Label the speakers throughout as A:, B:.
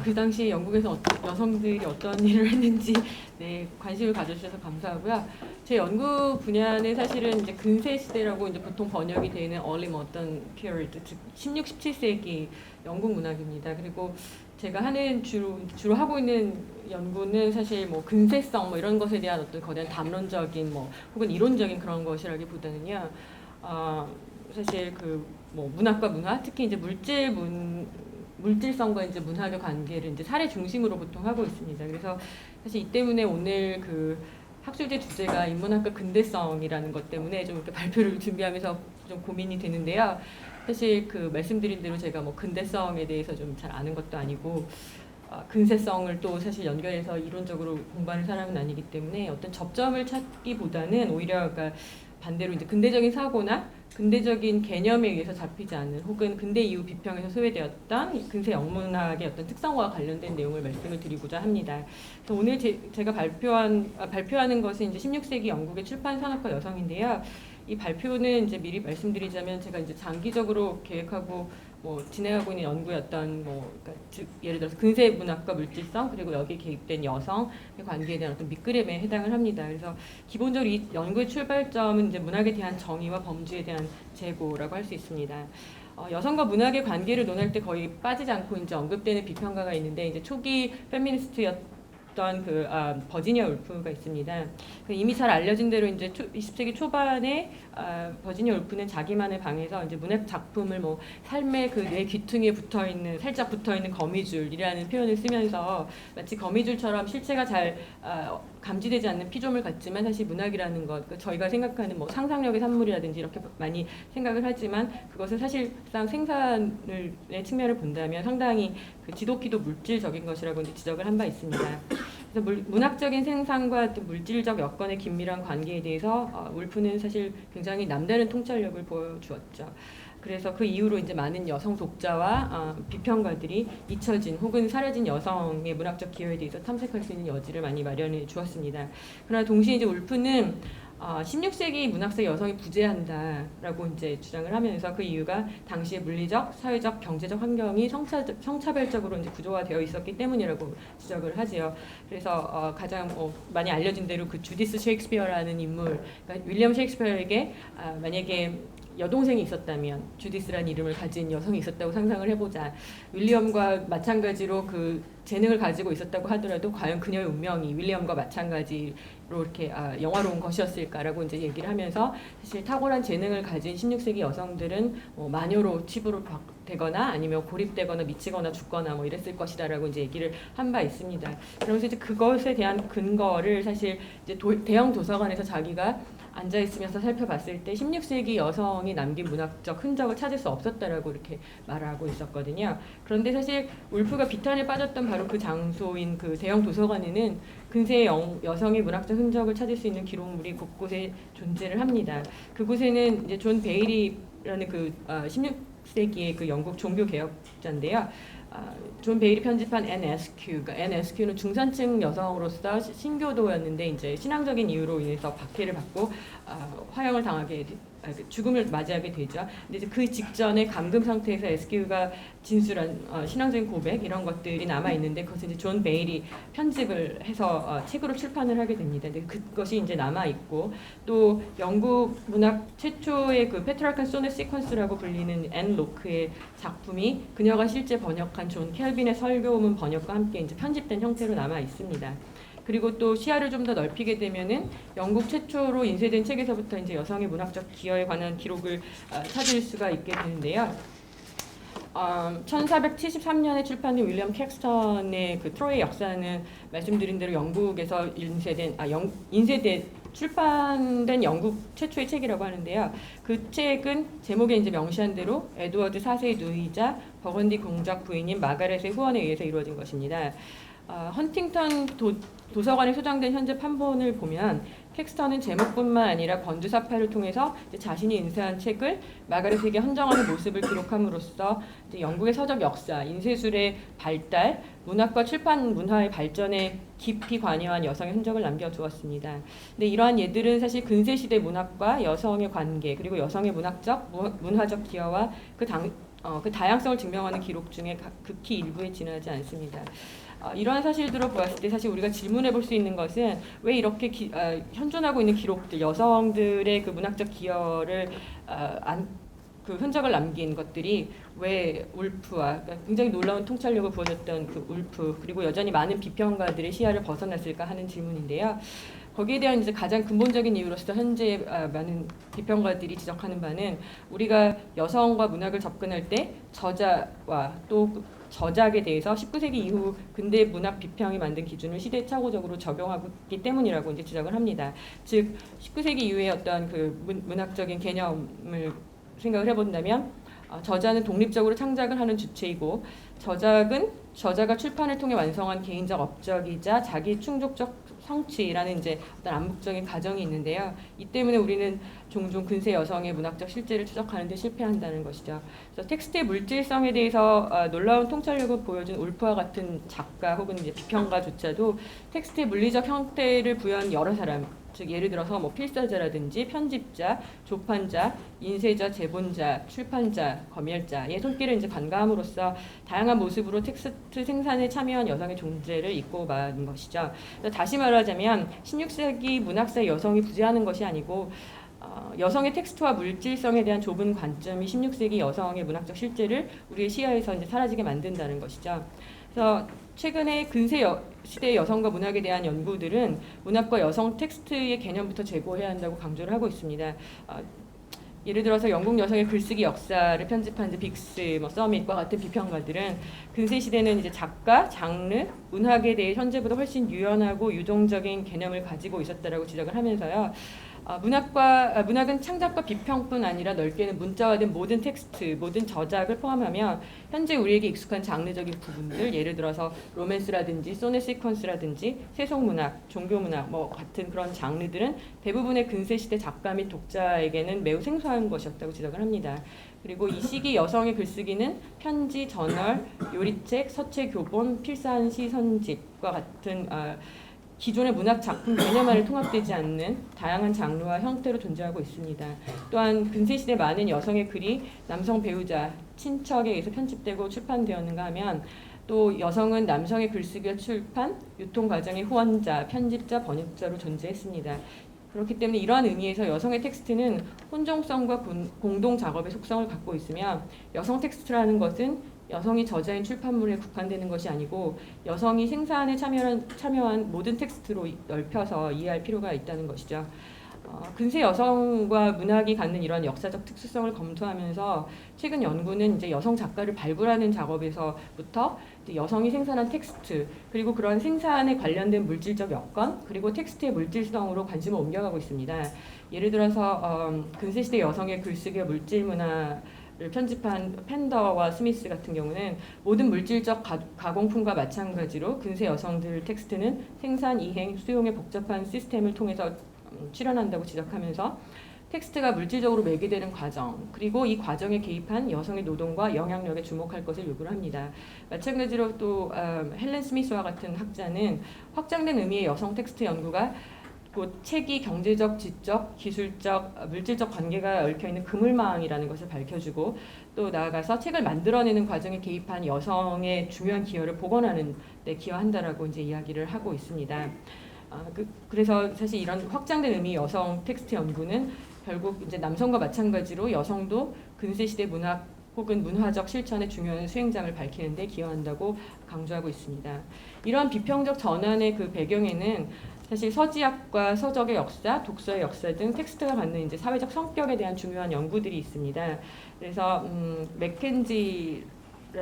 A: 그 당시 영국에서 여성들이 어떤 일을 했는지 네, 관심을 가져주셔서 감사하고요. 제 연구 분야는 사실은 이제 근세 시대라고 이제 보통 번역이 되는 Early Modern Period, 즉 16, 17세기 영국 문학입니다. 그리고 제가 하는 주로 하고 있는 연구는 사실 뭐 근세성 뭐 이런 것에 대한 어떤 거대한 담론적인 뭐 혹은 이론적인 그런 것이라기보다는요. 사실 그 뭐 문학과 문화, 특히 이제 물질성과 이제 문학의 관계를 이제 사례 중심으로 보통 하고 있습니다. 그래서 사실 이 때문에 오늘 그 학술제 주제가 인문학과 근대성이라는 것 때문에 좀 이렇게 발표를 준비하면서 좀 고민이 되는데요. 사실 그 말씀드린 대로 제가 뭐 근대성에 대해서 좀 잘 아는 것도 아니고 근세성을 또 사실 연결해서 이론적으로 공부하는 사람은 아니기 때문에 어떤 접점을 찾기보다는 오히려 그러니까 반대로 이제 근대적인 사고나 근대적인 개념에 의해서 잡히지 않는 혹은 근대 이후 비평에서 소외되었던 근세 영문학의 어떤 특성과 관련된 내용을 말씀을 드리고자 합니다. 그래서 오늘 제가 발표하는 것은 이제 16세기 영국의 출판 산업과 여성인데요. 이 발표는 이제 미리 말씀드리자면 제가 이제 장기적으로 계획하고 뭐 진행하고 있는 연구였던 그러니까 즉 예를 들어서 근세 문학과 물질성 그리고 여기에 개입된 여성의 관계에 대한 어떤 밑그림에 해당을 합니다. 그래서 기본적으로 이 연구의 출발점은 이제 문학에 대한 정의와 범주에 대한 재고라고 할 수 있습니다. 여성과 문학의 관계를 논할 때 거의 빠지지 않고 이제 언급되는 비평가가 있는데 이제 초기 페미니스트였던 버지니아 울프가 있습니다. 이미 잘 알려진 대로 이제 20세기 초반에 버지니아 울프는 자기만의 방에서 이제 문학 작품을 뭐 삶의 그 뇌 귀퉁이에 살짝 붙어 있는 거미줄이라는 표현을 쓰면서 마치 거미줄처럼 실체가 잘 감지되지 않는 피조물 같지만 사실 문학이라는 것, 저희가 생각하는 뭐 상상력의 산물이라든지 이렇게 많이 생각을 하지만 그것은 사실상 생산의 측면을 본다면 상당히 그 지독히도 물질적인 것이라고 이제 지적을 한 바 있습니다. 그래서 문학적인 생산과 또 물질적 여건의 긴밀한 관계에 대해서 울프는 사실 굉장히 남다른 통찰력을 보여주었죠. 그래서 그 이후로 이제 많은 여성 독자와 비평가들이 잊혀진 혹은 사라진 여성의 문학적 기여에 대해서 탐색할 수 있는 여지를 많이 마련해 주었습니다. 그러나 동시에 이제 울프는 16세기 문학사 여성이 부재한다라고 이제 주장을 하면서 그 이유가 당시의 물리적, 사회적, 경제적 환경이 성차별적으로 이제 구조화되어 있었기 때문이라고 지적을 하지요. 그래서 가장 많이 알려진 대로 그 주디스 셰익스피어라는 인물, 그러니까 윌리엄 셰익스피어에게 만약에 여동생이 있었다면 주디스라는 이름을 가진 여성이 있었다고 상상을 해보자. 윌리엄과 마찬가지로 그 재능을 가지고 있었다고 하더라도 과연 그녀의 운명이 윌리엄과 마찬가지로 이렇게 영화로운 것이었을까라고 이제 얘기를 하면서 사실 탁월한 재능을 가진 16세기 여성들은 마녀로 치부로 되거나 아니면 고립되거나 미치거나 죽거나 뭐 이랬을 것이다라고 이제 얘기를 한 바 있습니다. 그러면서 이제 그것에 대한 근거를 사실 이제 대형 도서관에서 자기가 앉아 있으면서 살펴봤을 때 16세기 여성이 남긴 문학적 흔적을 찾을 수 없었다라고 이렇게 말하고 있었거든요. 그런데 사실 울프가 비탄에 빠졌던 바로 그 장소인 그 대형 도서관에는 근세의 여성의 문학적 흔적을 찾을 수 있는 기록물이 곳곳에 존재를 합니다. 그곳에는 이제 존 베일이라는 그 16세기의 그 영국 종교 개혁자인데요. 존 베일이 편집한 NSQ, 그러니까 NSQ는 중산층 여성으로서 신교도였는데 이제 신앙적인 이유로 인해서 박해를 받고 화형을 당하게 죽음을 맞이하게 되죠. 근데 이제 그 직전에 감금 상태에서 SQ가 진술한 신앙적인 고백 이런 것들이 남아 있는데 그것을 이제 존 베일이 편집을 해서 책으로 출판을 하게 됩니다. 근데 그것이 이제 남아 있고 또 영국 문학 최초의 그 페트라칸 소넷 시퀀스라고 불리는 앤 로크의 작품이 그녀가 실제 번역한 존 켈빈의 설교문 번역과 함께 이제 편집된 형태로 남아 있습니다. 그리고 또 시야를 좀 더 넓히게 되면은 영국 최초로 인쇄된 책에서부터 이제 여성의 문학적 기여에 관한 기록을 찾을 수가 있게 되는데요. 1473년에 출판된 윌리엄 캡스턴의 그 트로이의 역사는 말씀드린 대로 영국에서 출판된 영국 최초의 책이라고 하는데요. 그 책은 제목에 이제 명시한 대로 에드워드 4세의 누이자 버건디 공작 부인인 마가렛의 후원에 의해서 이루어진 것입니다. 헌팅턴 도서관에 소장된 현재 판본을 보면 텍스턴은 제목뿐만 아니라 건주사파를 통해서 자신이 인쇄한 책을 마가렛에게 헌정하는 모습을 기록함으로써 영국의 서적 역사, 인쇄술의 발달, 문학과 출판 문화의 발전에 깊이 관여한 여성의 흔적을 남겨두었습니다. 근데 이러한 예들은 사실 근세시대 문학과 여성의 관계 그리고 여성의 문화적 기여와 그 다양성을 증명하는 기록 중에 극히 일부에 지나지 않습니다. 이러한 사실들을 보았을 때 사실 우리가 질문해 볼 수 있는 것은 왜 이렇게 현존하고 있는 기록들, 여성들의 그 문학적 기여를 그 흔적을 남긴 것들이 왜 울프와 그러니까 굉장히 놀라운 통찰력을 보여줬던 그 울프 그리고 여전히 많은 비평가들의 시야를 벗어났을까 하는 질문인데요. 거기에 대한 이제 가장 근본적인 이유로서 현재 많은 비평가들이 지적하는 바는 우리가 여성과 문학을 접근할 때 저자와 또 저작에 대해서 19세기 이후 근대 문학 비평이 만든 기준을 시대착오적으로 적용하고 있기 때문이라고 이제 지적을 합니다. 즉 19세기 이후에 어떤 그 문학적인 개념을 생각을 해본다면 저자는 독립적으로 창작을 하는 주체이고 저자가 출판을 통해 완성한 개인적 업적이자 자기 충족적 성취라는 이제 어떤 암묵적인 가정이 있는데요. 이 때문에 우리는 종종 근세 여성의 문학적 실제를 추적하는 데 실패한다는 것이죠. 그래서 텍스트의 물질성에 대해서 놀라운 통찰력을 보여준 울프와 같은 작가 혹은 이제 비평가조차도 텍스트의 물리적 형태를 부여한 여러 사람, 즉 예를 들어서 뭐 필사자라든지 편집자, 조판자, 인쇄자, 제본자, 출판자, 검열자의 손길을 이제 반감함으로써 다양한 모습으로 텍스트 생산에 참여한 여성의 존재를 잊고 만 것이죠. 다시 말하자면 16세기 문학사의 여성이 부재하는 것이 아니고 여성의 텍스트와 물질성에 대한 좁은 관점이 16세기 여성의 문학적 실제를 우리의 시야에서 이제 사라지게 만든다는 것이죠. 그래서 최근에 근세 시대의 여성과 문학에 대한 연구들은 문학과 여성 텍스트의 개념부터 제고해야 한다고 강조를 하고 있습니다. 예를 들어서 영국 여성의 글쓰기 역사를 편집한 빅스, 서밋과 같은 비평가들은 근세 시대는 이제 작가, 장르, 문학에 대해 현재보다 훨씬 유연하고 유동적인 개념을 가지고 있었다라고 지적을 하면서요. 문학은 창작과 비평뿐 아니라 넓게는 문자화된 모든 텍스트, 모든 저작을 포함하며 현재 우리에게 익숙한 장르적인 부분들, 예를 들어서 로맨스라든지 소넷 시퀀스라든지 세속문학, 종교문학 같은 그런 장르들은 대부분의 근세시대 작가 및 독자에게는 매우 생소한 것이었다고 지적을 합니다. 그리고 이 시기 여성의 글쓰기는 편지, 저널, 요리책, 서체 교본, 필사한 시선집과 같은 기존의 문학 작품 개념 안에 통합되지 않는 다양한 장르와 형태로 존재하고 있습니다. 또한 근세시대 많은 여성의 글이 남성 배우자, 친척에 의해서 편집되고 출판되었는가 하면 또 여성은 남성의 글쓰기와 출판, 유통 과정의 후원자, 편집자, 번역자로 존재했습니다. 그렇기 때문에 이러한 의미에서 여성의 텍스트는 혼종성과 공동 작업의 속성을 갖고 있으며 여성 텍스트라는 것은 여성이 저자인 출판물에 국한되는 것이 아니고 여성이 생산에 참여한 모든 텍스트로 넓혀서 이해할 필요가 있다는 것이죠. 근세 여성과 문학이 갖는 이런 역사적 특수성을 검토하면서 최근 연구는 이제 여성 작가를 발굴하는 작업에서부터 이제 여성이 생산한 텍스트 그리고 그런 생산에 관련된 물질적 여건 그리고 텍스트의 물질성으로 관심을 옮겨가고 있습니다. 예를 들어서 근세 시대 여성의 글쓰기와 물질 문화를 편집한 펜더와 스미스 같은 경우는 모든 물질적 가공품과 마찬가지로 근세 여성들 텍스트는 생산, 이행, 수용의 복잡한 시스템을 통해서 출현한다고 지적하면서 텍스트가 물질적으로 매개되는 과정 그리고 이 과정에 개입한 여성의 노동과 영향력에 주목할 것을 요구를 합니다. 마찬가지로 또 헬렌 스미스와 같은 학자는 확장된 의미의 여성 텍스트 연구가 곧 책이 경제적, 지적, 기술적, 물질적 관계가 얽혀있는 그물망이라는 것을 밝혀주고 또 나아가서 책을 만들어내는 과정에 개입한 여성의 중요한 기여를 복원하는 데 기여한다라고 이제 이야기를 하고 있습니다. 그래서 사실 이런 확장된 의미 여성 텍스트 연구는 결국 이제 남성과 마찬가지로 여성도 근세시대 문학 혹은 문화적 실천의 중요한 수행장을 밝히는 데 기여한다고 강조하고 있습니다. 이러한 비평적 전환의 그 배경에는 사실 서지학과 서적의 역사, 독서의 역사 등 텍스트가 갖는 이제 사회적 성격에 대한 중요한 연구들이 있습니다. 그래서 맥켄지라는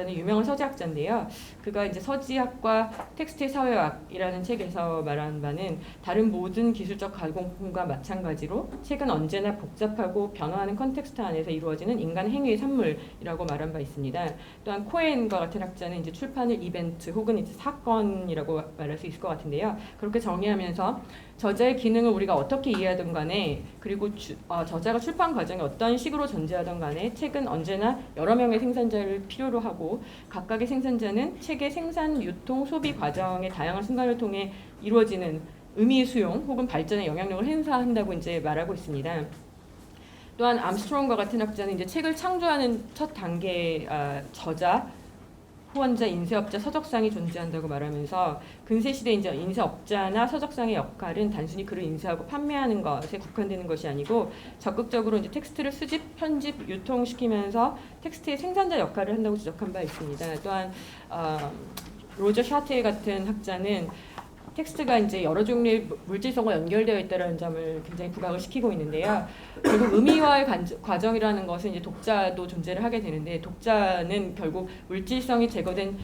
A: 유명한 서지학자인데요. 그가 이제 서지학과 텍스트의 사회학이라는 책에서 말한 바는 다른 모든 기술적 가공품과 마찬가지로 책은 언제나 복잡하고 변화하는 컨텍스트 안에서 이루어지는 인간 행위의 산물이라고 말한 바 있습니다. 또한 코엔과 같은 학자는 이제 출판을 이벤트 혹은 이제 사건이라고 말할 수 있을 것 같은데요. 그렇게 정의하면서 저자의 기능을 우리가 어떻게 이해하든 간에 그리고 저자가 출판 과정에 어떤 식으로 존재하든 간에 책은 언제나 여러 명의 생산자를 필요로 하고 각각의 생산자는 책의 생산, 유통, 소비 과정의 다양한 순간을 통해 이루어지는 의미의 수용 혹은 발전의 영향력을 행사한다고 이제 말하고 있습니다. 또한 암스트롱과 같은 학자는 이제 책을 창조하는 첫 단계 저자, 후원자, 인쇄업자, 서적상이 존재한다고 말하면서 근세 시대 이제 인쇄업자나 서적상의 역할은 단순히 글을 인쇄하고 판매하는 것에 국한되는 것이 아니고 적극적으로 이제 텍스트를 수집, 편집, 유통시키면서 텍스트의 생산자 역할을 한다고 지적한 바 있습니다. 또한 로저 샤트에 같은 학자는 텍스트가 이제 여러 종류의 물질성과 연결되어 있다는 점을 굉장히 부각을 시키고 있는데요. 결국 의미화의 과정이라는 것은 이제 독자도 존재를 하게 되는데 독자는 결국 물질성이 제거된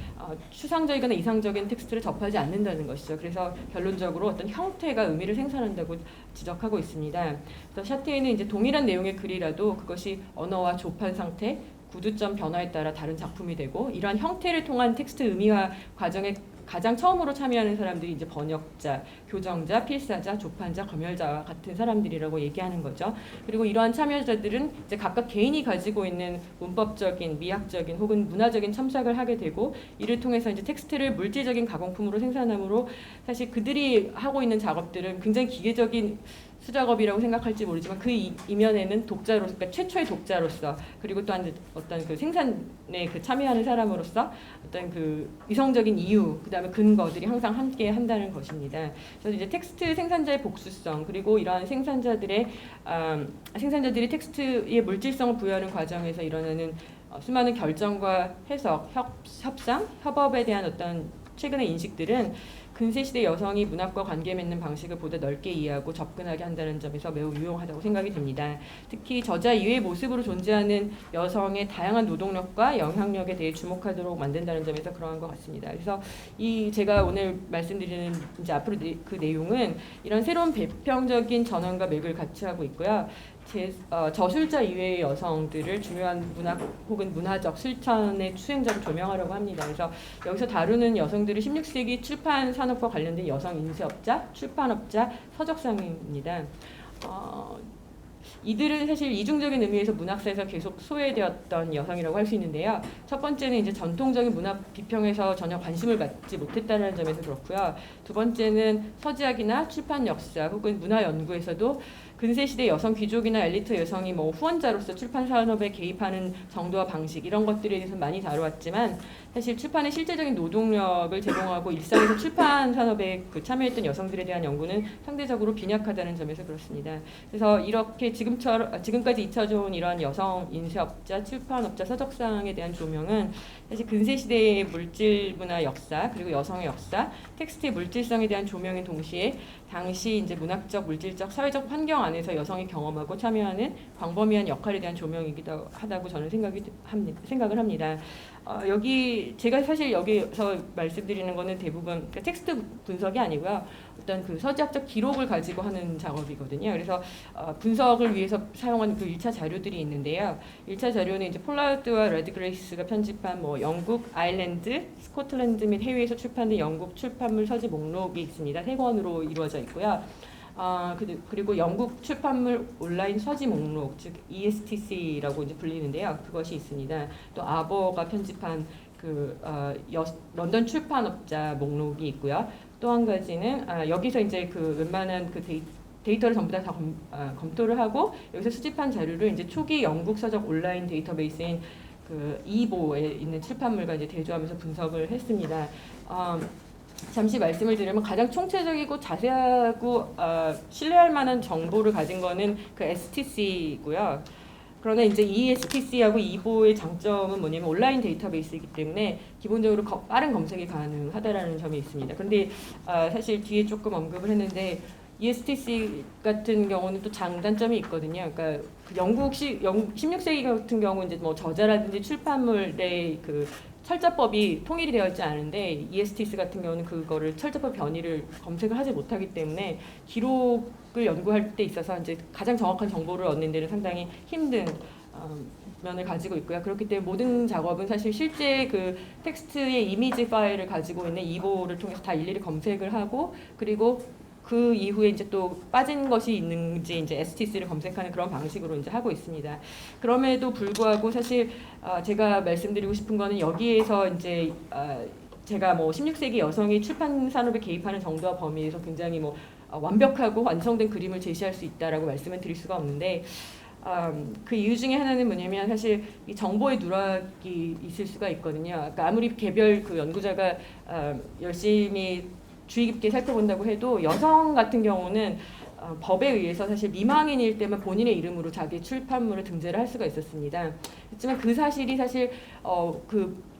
A: 추상적이거나 이상적인 텍스트를 접하지 않는다는 것이죠. 그래서 결론적으로 어떤 형태가 의미를 생산한다고 지적하고 있습니다. 그래서 샤트에는 이제 동일한 내용의 글이라도 그것이 언어와 조판 상태, 구두점 변화에 따라 다른 작품이 되고 이러한 형태를 통한 텍스트 의미화 과정에 가장 처음으로 참여하는 사람들이 이제 번역자, 교정자, 필사자, 조판자, 검열자와 같은 사람들이라고 얘기하는 거죠. 그리고 이러한 참여자들은 이제 각각 개인이 가지고 있는 문법적인, 미학적인 혹은 문화적인 첨삭을 하게 되고 이를 통해서 이제 텍스트를 물질적인 가공품으로 생산함으로 사실 그들이 하고 있는 작업들은 굉장히 기계적인 수작업이라고 생각할지 모르지만 그 이면에는 독자로서, 그러니까 최초의 독자로서 그리고 또한 어떤 그 생산에 그 참여하는 사람으로서 어떤 그 이성적인 이유, 그 다음에 근거들이 항상 함께 한다는 것입니다. 그래서 이제 텍스트 생산자의 복수성 그리고 이러한 생산자들이 텍스트의 물질성을 부여하는 과정에서 일어나는 수많은 결정과 해석, 협상, 협업에 대한 어떤 최근의 인식들은 근세시대 여성이 문학과 관계 맺는 방식을 보다 넓게 이해하고 접근하게 한다는 점에서 매우 유용하다고 생각이 듭니다. 특히 저자 이외의 모습으로 존재하는 여성의 다양한 노동력과 영향력에 대해 주목하도록 만든다는 점에서 그러한 것 같습니다. 그래서 제가 오늘 말씀드리는 이제 앞으로 그 내용은 이런 새로운 비평적인 전환과 맥을 같이 하고 있고요. 저술자 이외의 여성들을 중요한 문학 혹은 문화적 실천의 수행자로 조명하려고 합니다. 그래서 여기서 다루는 여성들은 16세기 출판 산업과 관련된 여성 인쇄업자, 출판업자, 서적상입니다. 이들은 사실 이중적인 의미에서 문학사에서 계속 소외되었던 여성이라고 할 수 있는데요. 첫 번째는 이제 전통적인 문학 비평에서 전혀 관심을 받지 못했다는 점에서 그렇고요. 두 번째는 서지학이나 출판 역사 혹은 문화 연구에서도 근세시대 여성 귀족이나 엘리트 여성이 뭐 후원자로서 출판 산업에 개입하는 정도와 방식 이런 것들에 대해서 많이 다루었지만 사실 출판의 실제적인 노동력을 제공하고 일상에서 출판 산업에 참여했던 여성들에 대한 연구는 상대적으로 빈약하다는 점에서 그렇습니다. 그래서 이렇게 지금까지 잊혀져온 이러한 여성 인쇄업자, 출판업자, 서적상에 대한 조명은 사실 근세시대의 물질 문화 역사 그리고 여성의 역사, 텍스트의 물질성에 대한 조명인 동시에 당시 이제 문학적, 물질적, 사회적 환경 안에서 여성이 경험하고 참여하는 광범위한 역할에 대한 조명이기도 하다고 저는 생각을 합니다. 제가 사실 여기서 말씀드리는 거는 대부분 그러니까 텍스트 분석이 아니고요. 어떤 그 서지학적 기록을 가지고 하는 작업이거든요. 그래서 분석을 위해서 사용한 그 1차 자료들이 있는데요. 1차 자료는 이제 폴라드와 레드그레이스가 편집한 뭐 영국, 아일랜드, 스코틀랜드 및 해외에서 출판된 영국 출판물 서지 목록이 있습니다. 3권으로 이루어져 있고요. 그리고 영국 출판물 온라인 서지 목록, 즉 ESTC라고 이제 불리는데요. 그것이 있습니다. 또 아버가 편집한 런던 출판업자 목록이 있고요. 또 한 가지는 여기서 이제 그 웬만한 그 데이터를 전부 다 검토를 하고 여기서 수집한 자료를 이제 초기 영국 서적 온라인 데이터베이스인 그 이보에 있는 출판물과 이제 대조하면서 분석을 했습니다. 잠시 말씀을 드리면 가장 총체적이고 자세하고 신뢰할 만한 정보를 가진 거는 그 STC고요. 그러나 이제 ESTC하고 이보의 장점은 뭐냐면 온라인 데이터베이스이기 때문에 기본적으로 빠른 검색이 가능하다라는 점이 있습니다. 그런데 사실 뒤에 조금 언급을 했는데 ESTC 같은 경우는 또 장단점이 있거든요. 그러니까 영국 16세기 같은 경우 이제 뭐 저자라든지 출판물의 그 철자법이 통일이 되어 있지 않은데 ESTC 같은 경우는 그거를 철자법 변이를 검색을 하지 못하기 때문에 기록을 연구할 때 있어서 이제 가장 정확한 정보를 얻는 데는 상당히 힘든 면을 가지고 있고요. 그렇기 때문에 모든 작업은 사실 실제 그 텍스트의 이미지 파일을 가지고 있는 이보를 통해서 다 일일이 검색을 하고 그리고 그 이후에 이제 또 빠진 것이 있는지 이제 STC를 검색하는 그런 방식으로 이제 하고 있습니다. 그럼에도 불구하고 사실 제가 말씀드리고 싶은 거는 여기에서 이제 제가 뭐 16세기 여성이 출판 산업에 개입하는 정도와 범위에서 굉장히 뭐 완벽하고 완성된 그림을 제시할 수 있다라고 말씀을 드릴 수가 없는데 그 이유 중에 하나는 뭐냐면 사실 이 정보의 누락이 있을 수가 있거든요. 그러니까 아무리 개별 그 연구자가 열심히 주의 깊게 살펴본다고 해도 여성 같은 경우는 법에 의해서 사실 미망인일 때만 본인의 이름으로 자기 출판물을 등재를 할 수가 있었습니다. 그렇지만 그 사실이 사실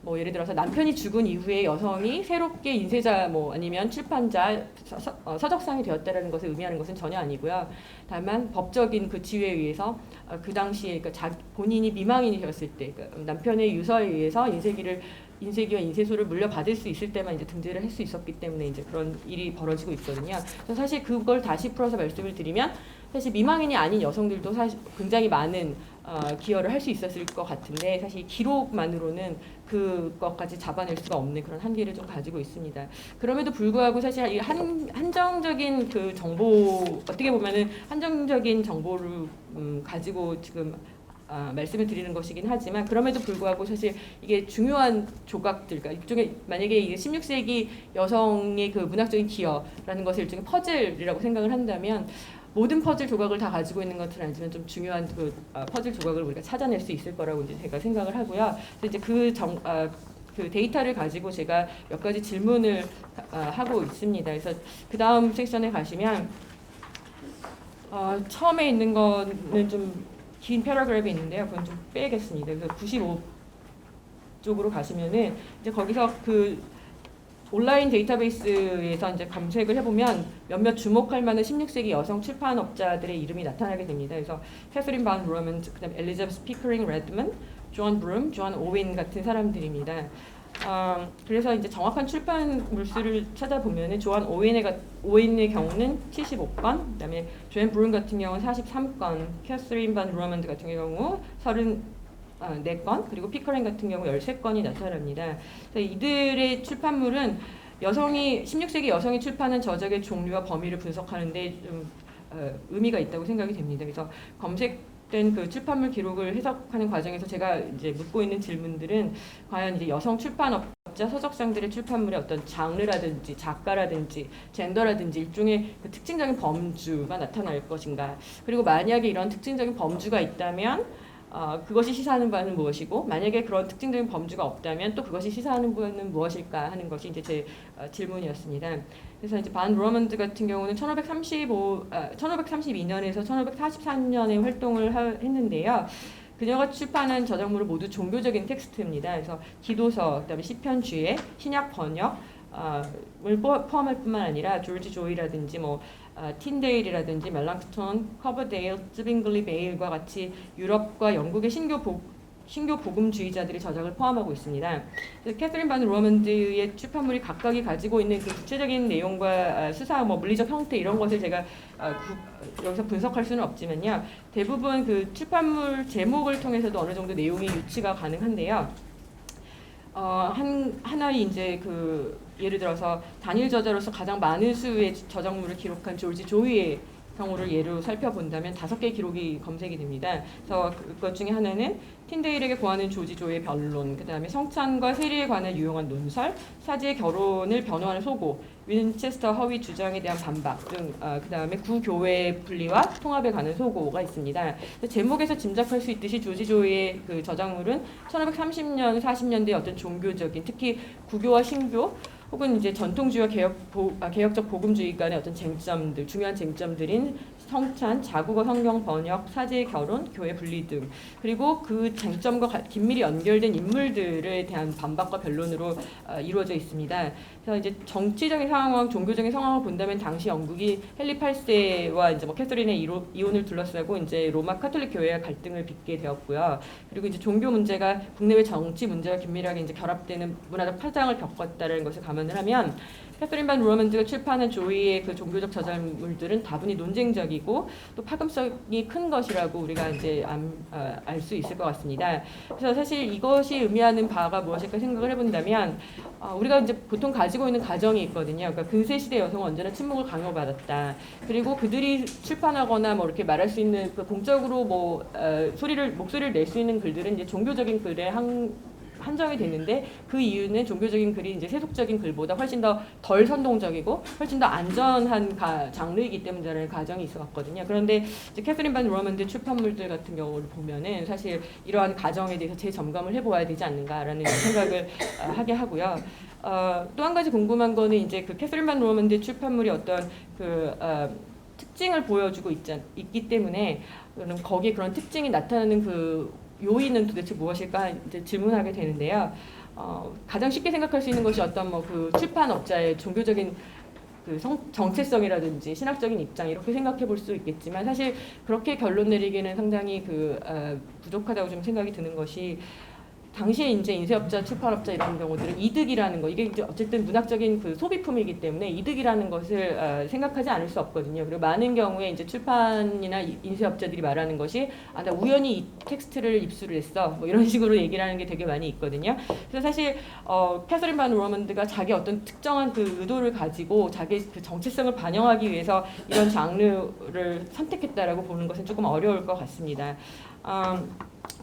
A: 뭐 예를 들어서 남편이 죽은 이후에 여성이 새롭게 인쇄자 뭐 아니면 출판자 서적상이 되었다라는 것을 의미하는 것은 전혀 아니고요. 다만 법적인 그 지위에 의해서 그 당시에 그러니까 본인이 미망인이 되었을 때 그러니까 남편의 유서에 의해서 인쇄기와 인쇄소를 물려받을 수 있을 때만 이제 등재를 할 수 있었기 때문에 이제 그런 일이 벌어지고 있거든요. 그래서 사실 그걸 다시 풀어서 말씀을 드리면 사실 미망인이 아닌 여성들도 사실 굉장히 많은 기여를 할 수 있었을 것 같은데 사실 기록만으로는 그것까지 잡아낼 수가 없는 그런 한계를 좀 가지고 있습니다. 그럼에도 불구하고 사실 이 한정적인 그 정보 어떻게 보면은 한정적인 정보를 가지고 지금 말씀을 드리는 것이긴 하지만 그럼에도 불구하고 사실 이게 중요한 조각들, 그러니까 일종의 만약에 이게 16세기 여성의 그 문학적인 기여라는 것을 일종의 퍼즐이라고 생각을 한다면 모든 퍼즐 조각을 다 가지고 있는 것은 아니지만 좀 중요한 그 퍼즐 조각을 우리가 찾아낼 수 있을 거라고 이제 제가 생각을 하고요. 그래서 이제 그 데이터를 가지고 제가 몇 가지 질문을 하고 있습니다. 그래서 그 다음 섹션에 가시면 처음에 있는 거는 좀 긴 패러그래프가 있는데요. 그건 좀 빼겠습니다. 그래서 95쪽으로 가시면은 이제 거기서 그 온라인 데이터베이스에서 이제 검색을 해보면 몇몇 주목할 만한 16세기 여성 출판업자들의 이름이 나타나게 됩니다. 그래서 캐서린 반 로먼트, 그다음 엘리자베스 피커링 레드먼, 존 브룸, 존 오웬 같은 사람들입니다. 그래서 이제 정확한 출판 물수를 찾아보면은 조한 오웬의 경우는 75건, 그다음에 조앤 브룬 같은 경우는 43건, 캐서린 반 로먼드 같은 경우 34건, 그리고 피커링 같은 경우 13건이 나타납니다. 그래서 이들의 출판물은 16세기 여성이 출판한 저작의 종류와 범위를 분석하는데 좀 의미가 있다고 생각이 됩니다. 그래서 검색된 그 출판물 기록을 해석하는 과정에서 제가 이제 묻고 있는 질문들은 과연 이제 여성 출판업자 서적상들의 출판물의 어떤 장르라든지 작가라든지 젠더라든지 일종의 그 특징적인 범주가 나타날 것인가, 그리고 만약에 이런 특징적인 범주가 있다면 그것이 시사하는 바는 무엇이고, 만약에 그런 특징적인 범주가 없다면 또 그것이 시사하는 바는 무엇일까 하는 것이 이제 제 질문이었습니다. 그래서 이제 반 로먼드 같은 경우는 1532년에서 1544년에 활동을 했는데요. 그녀가 출판한 저작물은 모두 종교적인 텍스트입니다. 그래서 기도서, 그다음에 시편 주에, 신약 번역, 을 포함할 뿐만 아니라 조지 조이라든지 뭐 틴데일이라든지 멜랑스톤, 커버데일, 즈빙글리 베일과 같이 유럽과 영국의 신교 복음주의자들의 저작을 포함하고 있습니다. 캐서린 반 로먼드의 출판물이 각각이 가지고 있는 그 구체적인 내용과 수사, 뭐 물리적 형태 이런 것을 제가 여기서 분석할 수는 없지만요. 대부분 그 출판물 제목을 통해서도 어느 정도 내용이 유치가 가능한데요. 하나의 이제 그 예를 들어서 단일 저자로서 가장 많은 수의 저작물을 기록한 조지 조이의 경우를 예로 살펴본다면 5개의 기록이 검색이 됩니다. 그래서 그것 중에 하나는 틴데일에게 구하는 조지 조이의 변론, 그 다음에 성찬과 세리에 관한 유용한 논설, 사지의 결혼을 변호하는 소고, 윈체스터 허위 주장에 대한 반박 등, 그 다음에 구교회 분리와 통합에 관한 소고가 있습니다. 제목에서 짐작할 수 있듯이 조지 조이의 그 저작물은 1530년, 40년대 어떤 종교적인, 특히 구교와 신교 혹은 이제 전통주의와 개혁적 복음주의 간의 어떤 쟁점들, 중요한 쟁점들인 성찬, 자국어 성경 번역, 사제의 결혼, 교회 분리 등, 그리고 그 쟁점과 긴밀히 연결된 인물들에 대한 반박과 변론으로 이루어져 있습니다. 그래서 이제 정치적인 상황, 종교적인 상황을 본다면 당시 영국이 헨리 8세와 이제 뭐 캐서린의 이혼을 둘러싸고 이제 로마 카톨릭 교회와 갈등을 빚게 되었고요. 그리고 이제 종교 문제가 국내외 정치 문제와 긴밀하게 이제 결합되는 문화적 파장을 겪었다는 것을 감안을 하면 캐서린 반 로먼드가 출판한 조이의 그 종교적 저작물들은 다분히 논쟁적이고 또 파급성이 큰 것이라고 우리가 이제 알 수 있을 것 같습니다. 그래서 사실 이것이 의미하는 바가 무엇일까 생각을 해본다면 우리가 이제 보통 가지고 있는 가정이 있거든요. 그러니까 근세 시대 여성은 언제나 침묵을 강요받았다. 그리고 그들이 출판하거나 뭐 이렇게 말할 수 있는 그 공적으로 뭐 목소리를 낼 수 있는 글들은 이제 종교적인 글의 한정이 되는데 그 이유는 종교적인 글이 이제 세속적인 글보다 훨씬 더 덜 선동적이고 훨씬 더 안전한 장르이기 때문이라는 가정이 있어왔거든요. 그런데 이제 캐서린 반 로먼드 출판물들 같은 경우를 보면은 사실 이러한 가정에 대해서 재점검을 해보아야 되지 않는가라는 생각을 하게 하고요. 또 한 가지 궁금한 거는 이제 그 캐서린 반 로먼드 출판물이 어떤 특징을 보여주고 있기 때문에 그럼 거기에 그런 특징이 나타나는 그 요인은 도대체 무엇일까 이제 질문하게 되는데요. 가장 쉽게 생각할 수 있는 것이 어떤 뭐 그 출판업자의 종교적인 그 정체성이라든지 신학적인 입장 이렇게 생각해 볼 수 있겠지만 사실 그렇게 결론 내리기는 상당히 부족하다고 좀 생각이 드는 것이 당시에 이제 인쇄업자, 출판업자 이런 경우들은 이득이라는 거, 이게 이제 어쨌든 문학적인 그 소비품이기 때문에 이득이라는 것을 생각하지 않을 수 없거든요. 그리고 많은 경우에 이제 출판이나 인쇄업자들이 말하는 것이 나 우연히 이 텍스트를 입수를 했어, 뭐 이런 식으로 얘기를 하는 게 되게 많이 있거든요. 그래서 사실 캐서린 반 로먼드가 자기 어떤 특정한 그 의도를 가지고 자기 그 정체성을 반영하기 위해서 이런 장르를 선택했다라고 보는 것은 조금 어려울 것 같습니다.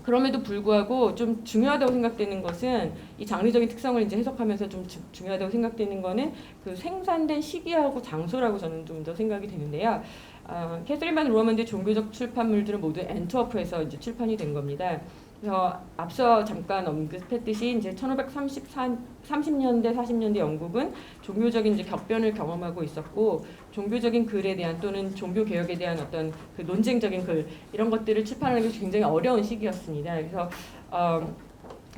A: 그럼에도 불구하고 좀 중요하다고 생각되는 것은 이 장르적인 특성을 이제 해석하면서 좀 중요하다고 생각되는 거는 그 생산된 시기하고 장소라고 저는 좀 더 생각이 되는데요. 캐서린 반 로먼드의 종교적 출판물들은 모두 앤트워프에서 이제 출판이 된 겁니다. 그래서 앞서 잠깐 언급했듯이 이제 1530년대 40년대 영국은 종교적인 이제 격변을 경험하고 있었고 종교적인 글에 대한 또는 종교 개혁에 대한 어떤 그 논쟁적인 글 이런 것들을 출판하는 게 굉장히 어려운 시기였습니다. 그래서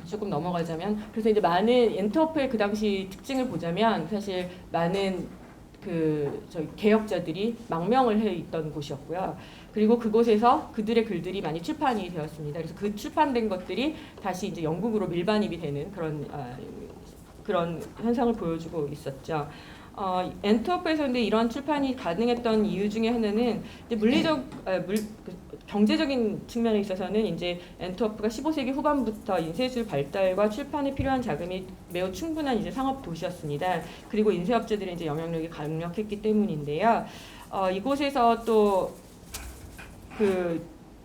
A: 조금 넘어가자면 그래서 이제 많은 앤트워프의 그 당시 특징을 보자면 사실 많은 저희 개혁자들이 망명을 해 있던 곳이었고요. 그리고 그곳에서 그들의 글들이 많이 출판이 되었습니다. 그래서 그 출판된 것들이 다시 이제 영국으로 밀반입이 되는 그런 현상을 보여주고 있었죠. 앤트워프에서 근데 이런 출판이 가능했던 이유 중에 하나는 이제 경제적인 측면에 있어서는 이제 앤트워프가 15세기 후반부터 인쇄술 발달과 출판에 필요한 자금이 매우 충분한 이제 상업 도시였습니다. 그리고 인쇄업자들의 이제 영향력이 강력했기 때문인데요. 이곳에서 또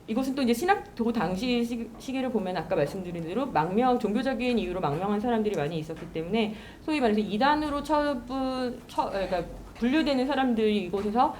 A: 이곳은 또 이제 신학도 당시 시기를 보면 아까 말씀드린 대로 종교적인 이유로 망명한 사람들이 많이 있었기 때문에 소위 말해서 이단으로 그러니까 분류되는 사람들이 이곳에서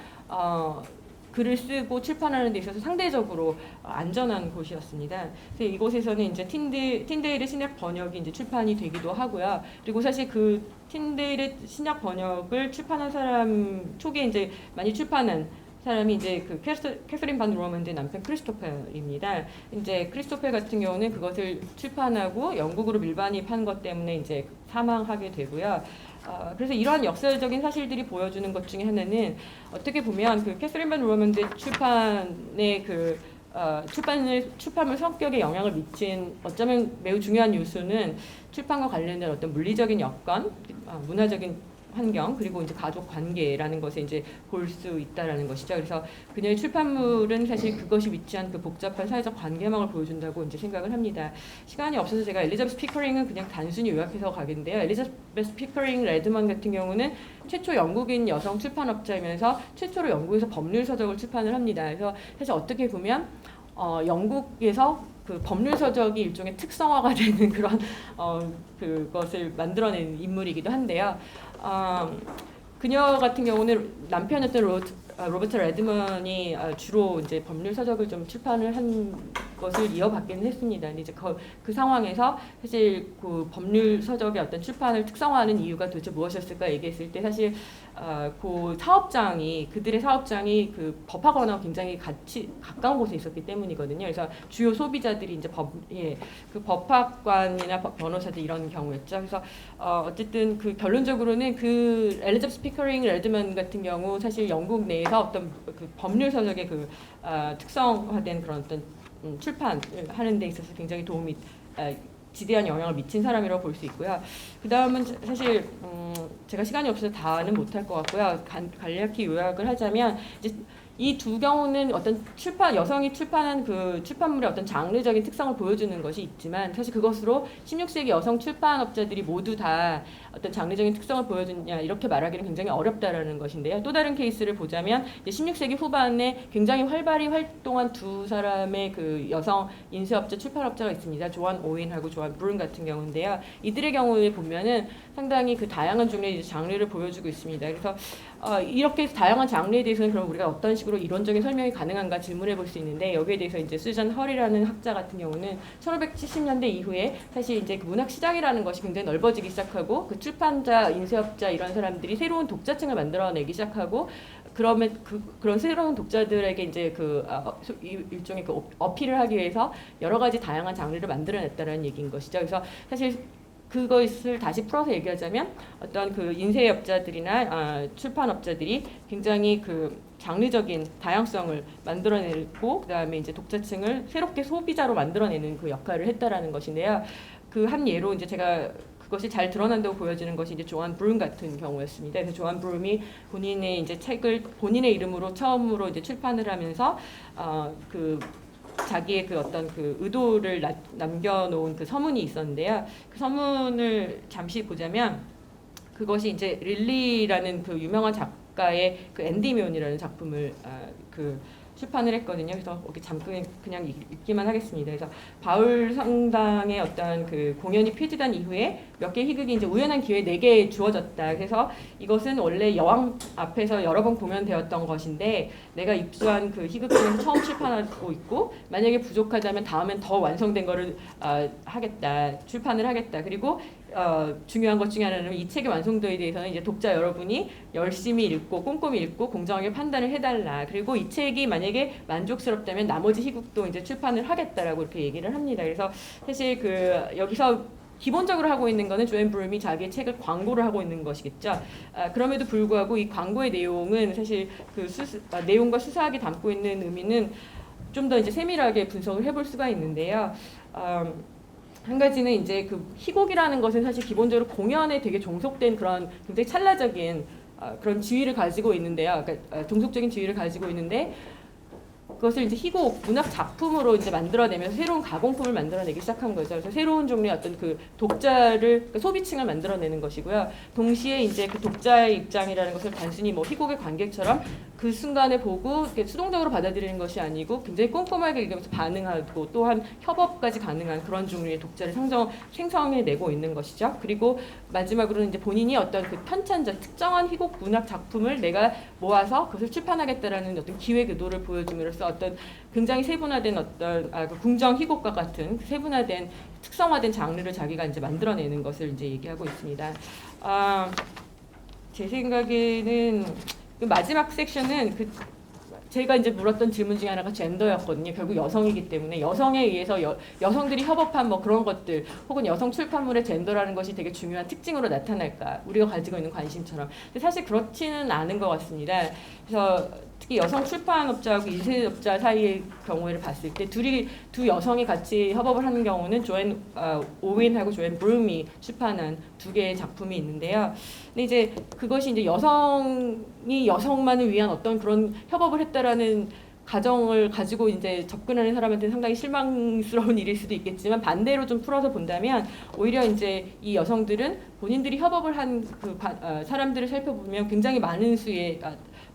A: 글을 쓰고 출판하는 데 있어서 상대적으로 안전한 곳이었습니다. 그래서 이곳에서는 이제 틴데일의 신약 번역이 이제 출판이 되기도 하고요. 그리고 사실 그 틴데일의 신약 번역을 출판한 사람 초기에 이제 많이 출판한 사람이 이제 그 캐서린 반 로먼드의 남편 크리스토퍼입니다. 이제 크리스토퍼 같은 경우는 그것을 출판하고 영국으로 밀반입한 것 때문에 이제 사망하게 되고요. 그래서 이러한 역사적인 사실들이 보여주는 것 중에 하나는 어떻게 보면 그 캐서린 반 로먼드 출판의 출판물 성격에 영향을 미친 어쩌면 매우 중요한 요소는 출판과 관련된 어떤 물리적인 여건, 문화적인 환경 그리고 이제 가족 관계라는 것에 이제 볼 수 있다라는 것이죠. 그래서 그녀의 출판물은 사실 그것이 위치한 그 복잡한 사회적 관계망을 보여준다고 이제 생각을 합니다. 시간이 없어서 제가 엘리자베스 피커링은 그냥 단순히 요약해서 가겠는데요. 엘리자베스 피커링 레드먼 같은 경우는 최초 영국인 여성 출판업자이면서 최초로 영국에서 법률 서적을 출판을 합니다. 그래서 사실 어떻게 보면 영국에서 그 법률 서적이 일종의 특성화가 되는 그런 그것을 만들어낸 인물이기도 한데요. 그녀 같은 경우는 남편이었던 로버트 레드먼이 주로 이제 법률 서적을 좀 출판을 한 것을 이어받기는 했습니다. 근데 이제 그 상황에서 사실 그 법률 서적의 어떤 출판을 특성화하는 이유가 도대체 무엇이었을까 얘기했을 때 사실 그들의 사업장이 그 법학원하고 굉장히 가까운 곳에 있었기 때문이거든요. 그래서 주요 소비자들이 이제 그 법학관이나 변호사들 이런 경우였죠. 그래서 어쨌든 그 결론적으로는 그 엘리자베스 피커링 레드먼 같은 경우 사실 영국 내에서 어떤 그 법률 서적의 특성화된 그런 어떤 출판을 하는 데 있어서 굉장히 지대한 영향을 미친 사람이라고 볼 수 있고요. 그 다음은 사실 제가 시간이 없어서 다는 못할 것 같고요. 간략히 요약을 하자면 이제 이 두 경우는 어떤 여성이 출판한 그 출판물의 어떤 장르적인 특성을 보여주는 것이 있지만 사실 그것으로 16세기 여성 출판업자들이 모두 다 어떤 장르적인 특성을 보여주냐 이렇게 말하기는 굉장히 어렵다라는 것인데요. 또 다른 케이스를 보자면 이제 16세기 후반에 굉장히 활발히 활동한 두 사람의 그 여성 인쇄업자 출판업자가 있습니다. 조안 오웬하고 조안 브룬 같은 경우인데요. 이들의 경우에 보면은 상당히 그 다양한 종류의 장르를 보여주고 있습니다. 그래서 이렇게 다양한 장르에 대해서는 그럼 우리가 어떤 식으로 이론적인 설명이 가능한가 질문해 볼 수 있는데 여기에 대해서 이제 수잔 헐이라는 학자 같은 경우는 1570년대 이후에 사실 이제 그 문학 시장이라는 것이 굉장히 넓어지기 시작하고 그 출판자, 인쇄업자 이런 사람들이 새로운 독자층을 만들어내기 시작하고 그러면 그런 새로운 독자들에게 이제 일종의 그 어필을 하기 위해서 여러 가지 다양한 장르를 만들어냈다는 얘기인 것이죠. 그래서 사실 그것을 다시 풀어서 얘기하자면 어떤 그 인쇄업자들이나 출판업자들이 굉장히 그 장르적인 다양성을 만들어내고 그다음에 이제 독자층을 새롭게 소비자로 만들어내는 그 역할을 했다라는 것인데요. 그 한 예로 이제 제가 그것이 잘 드러난다고 보여지는 것이 이제 조안 브룸 같은 경우였습니다. 그래서 조안 브룸이 본인의 이제 책을 본인의 이름으로 처음으로 이제 출판을 하면서 그 자기의 그 어떤 그 의도를 남겨놓은 그 서문이 있었는데요. 그 서문을 잠시 보자면 그것이 이제 릴리라는 그 유명한 작가의 그 엔디미온이라는 작품을 그 출판을 했거든요. 그래서 여기 잠깐 그냥 읽기만 하겠습니다. 그래서 바울 성당의 어떤 그 공연이 폐지된 이후에 몇 개 희극이 이제 우연한 기회에 4개 주어졌다. 그래서 이것은 원래 여왕 앞에서 여러 번 공연되었던 것인데 내가 입수한 그 희극 중에서 처음 출판하고 있고 만약에 부족하다면 다음엔 더 완성된 거를 하겠다. 출판을 하겠다. 그리고 중요한 것 중에 하나는 이 책의 완성도에 대해서는 이제 독자 여러분이 열심히 읽고 꼼꼼히 읽고 공정하게 판단을 해달라. 그리고 이 책이 만약에 만족스럽다면 나머지 희곡도 이제 출판을 하겠다라고 이렇게 얘기를 합니다. 그래서 사실 그 여기서 기본적으로 하고 있는 거는 조안 브룸이 자기의 책을 광고를 하고 있는 것이겠죠. 그럼에도 불구하고 이 광고의 내용은 사실 그 내용과 수사하게 담고 있는 의미는 좀 더 이제 세밀하게 분석을 해볼 수가 있는데요. 한 가지는 이제 그 희곡이라는 것은 사실 기본적으로 공연에 되게 종속된 그런 굉장히 찰나적인 그런 지위를 가지고 있는데요. 그러니까 종속적인 지위를 가지고 있는데 그것을 이제 희곡 문학 작품으로 이제 만들어내면서 새로운 가공품을 만들어내기 시작한 거죠. 그래서 새로운 종류의 어떤 그 독자를 그러니까 소비층을 만들어내는 것이고요. 동시에 이제 그 독자의 입장이라는 것을 단순히 뭐 희곡의 관객처럼 그 순간에 보고 수동적으로 받아들이는 것이 아니고 굉장히 꼼꼼하게 읽으면서 반응하고 또한 협업까지 가능한 그런 종류의 독자를 생성해내고 있는 것이죠. 그리고 마지막으로는 이제 본인이 어떤 그 편찬자 특정한 희곡 문학 작품을 내가 모아서 그것을 출판하겠다라는 어떤 기획 의도를 보여줌으로써 어떤 굉장히 세분화된 어떤 그 궁정 희곡과 같은 세분화된 특성화된 장르를 자기가 이제 만들어내는 것을 이제 얘기하고 있습니다. 제 생각에는 그 마지막 섹션은 제가 이제 물었던 질문 중에 하나가 젠더였거든요. 결국 여성이기 때문에 여성에 의해서 여성들이 협업한 뭐 그런 것들 혹은 여성 출판물의 젠더라는 것이 되게 중요한 특징으로 나타날까 우리가 가지고 있는 관심처럼. 근데 사실 그렇지는 않은 것 같습니다. 그래서 특히 여성 출판업자하고 인쇄업자 사이의 경우를 봤을 때 두 여성이 같이 협업을 하는 경우는 조안 오웬하고 조안 브룸이 출판한 2개의 작품이 있는데요. 근데 이제 그것이 이제 여성이 여성만을 위한 어떤 그런 협업을 했다라는 가정을 가지고 이제 접근하는 사람한테는 상당히 실망스러운 일일 수도 있겠지만 반대로 좀 풀어서 본다면 오히려 이제 이 여성들은 본인들이 협업을 한 그 사람들을 살펴보면 굉장히 많은 수의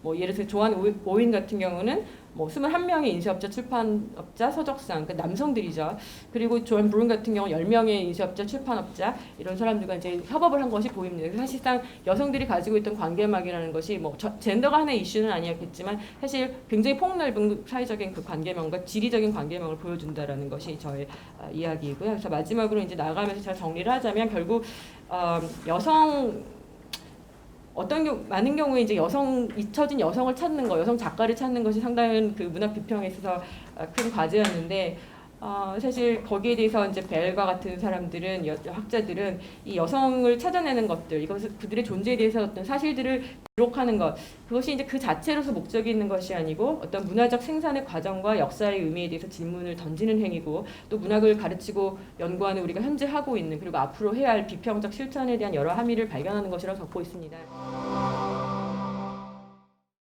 A: 뭐 예를 들어 조안 오웬 같은 경우는 뭐 21명의 인쇄업자, 출판업자, 서적상 그러니까 남성들이죠. 그리고 조안 브룬 같은 경우 10명의 인쇄업자, 출판업자 이런 사람들과 이제 협업을 한 것이 보입니다. 사실상 여성들이 가지고 있던 관계망이라는 것이 뭐 젠더가 하나의 이슈는 아니었겠지만 사실 굉장히 폭넓은 사회적인 그 관계망과 지리적인 관계망을 보여준다라는 것이 저의 이야기이고요. 그래서 마지막으로 이제 나가면서 제가 정리를 하자면 결국 많은 경우에 이제 잊혀진 여성을 찾는 거, 여성 작가를 찾는 것이 상당한 그 문학 비평에 있어서 큰 과제였는데, 사실 거기에 대해서 이제 벨과 같은 사람들은 학자들은 이 여성을 찾아내는 것들, 이것을 그들의 존재에 대해서 어떤 사실들을 기록하는 것, 그것이 이제 그 자체로서 목적이 있는 것이 아니고 어떤 문화적 생산의 과정과 역사의 의미에 대해서 질문을 던지는 행위고 또 문학을 가르치고 연구하는 우리가 현재 하고 있는 그리고 앞으로 해야 할 비평적 실천에 대한 여러 함의를 발견하는 것이라고 적고 있습니다.